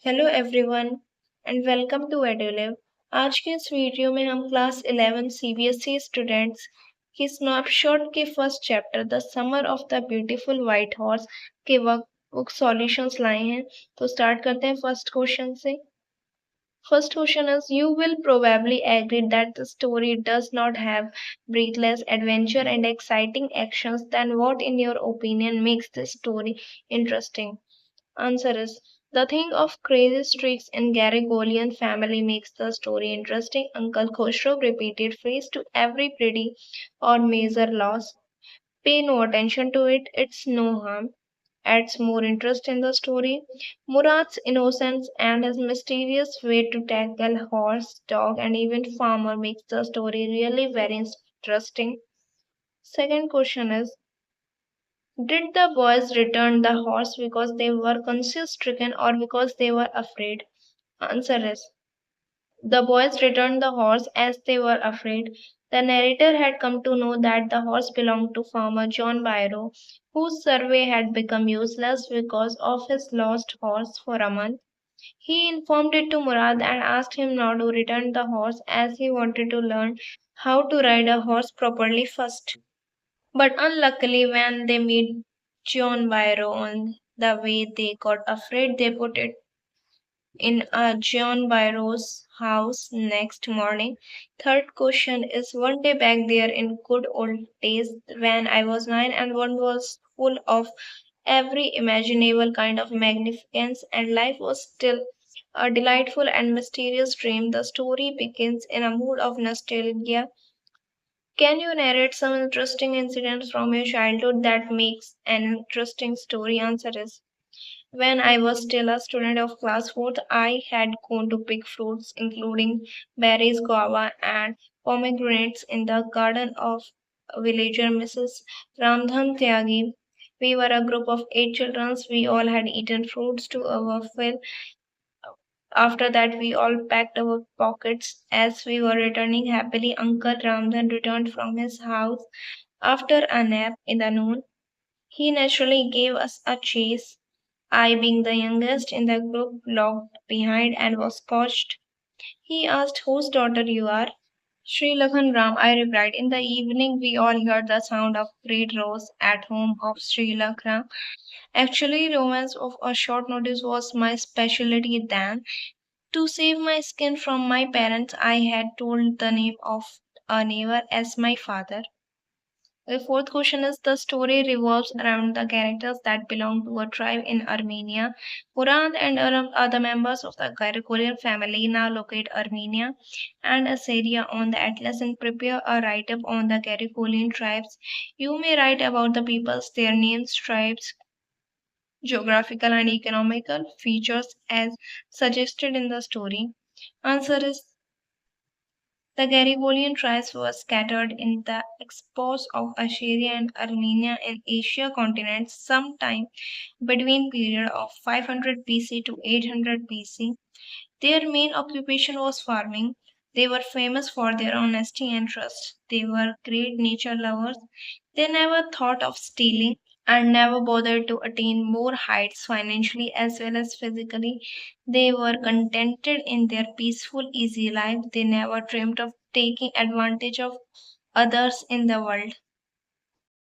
Hello everyone and welcome to Edulive. आज के इस वीडियो में हम क्लास 11 सीबीएसई स्टूडेंट्स की स्नैपशॉट के first chapter the summer of the beautiful white horse के वर्क बुक सॉल्यूशंस लाए हैं। तो स्टार्ट करते हैं फर्स्ट क्वेश्चन से। First question is, you will probably agree that the story does not have breathless adventure and exciting actions. Then what in your opinion makes this story interesting? Answer is, the thing of crazy streaks in Garigolian family makes the story interesting. Uncle Khosrow repeated phrase to every pretty or major loss. Pay no attention to it, it's no harm. Adds more interest in the story. Murad's innocence and his mysterious way to tackle horse, dog, and even farmer makes the story really very interesting. Second question is, did the boys return the horse because they were conscience stricken or because they were afraid? Answer is, the boys returned the horse as they were afraid. The narrator had come to know that the horse belonged to farmer John Byrow, whose survey had become useless because of his lost horse for a month. He informed it to Murad and asked him not to return the horse as he wanted to learn how to ride a horse properly first. But unluckily, when they met John Byrow on the way, they got afraid. They put it in John Byrow's house next morning. Third question is, one day back there in good old days when I was 9 and one was full of every imaginable kind of magnificence and life was still a delightful and mysterious dream. The story begins in a mood of nostalgia. Can you narrate some interesting incidents from your childhood that makes an interesting story? Answer is, when I was still a student of class 4th, I had gone to pick fruits, including berries, guava, and pomegranates in the garden of villager Mrs. Ramdhan Tyagi. We were a group of 8 children. We all had eaten fruits to our fill. After that, we all packed our pockets. As we were returning happily, Uncle Ramdhan returned from his house after a nap in the noon. He naturally gave us a chase. I, being the youngest in the group, logged behind and was coached. He asked whose daughter you are. Sri Lakhan Ram, I replied. In the evening, we all heard the sound of great rows at home of Sri Lakhan. Actually, romance of a short notice was my specialty then. To save my skin from my parents, I had told the name of a neighbor as my father. The fourth question is, the story revolves around the characters that belong to a tribe in Armenia. Murad and other members of the Gregorian family now locate Armenia and Assyria on the Atlas and prepare a write-up on the Gregorian tribes. You may write about the peoples, their names, tribes, geographical and economical features as suggested in the story. Answer is, the Gregorian tribes were scattered in the expos of Assyria and Armenia in Asia continent sometime between period of 500 BC to 800 BC. Their main occupation was farming. They were famous for their honesty and trust. They were great nature lovers. They never thought of stealing and never bothered to attain more heights financially as well as physically. They were contented in their peaceful, easy life. They never dreamed of taking advantage of others in the world.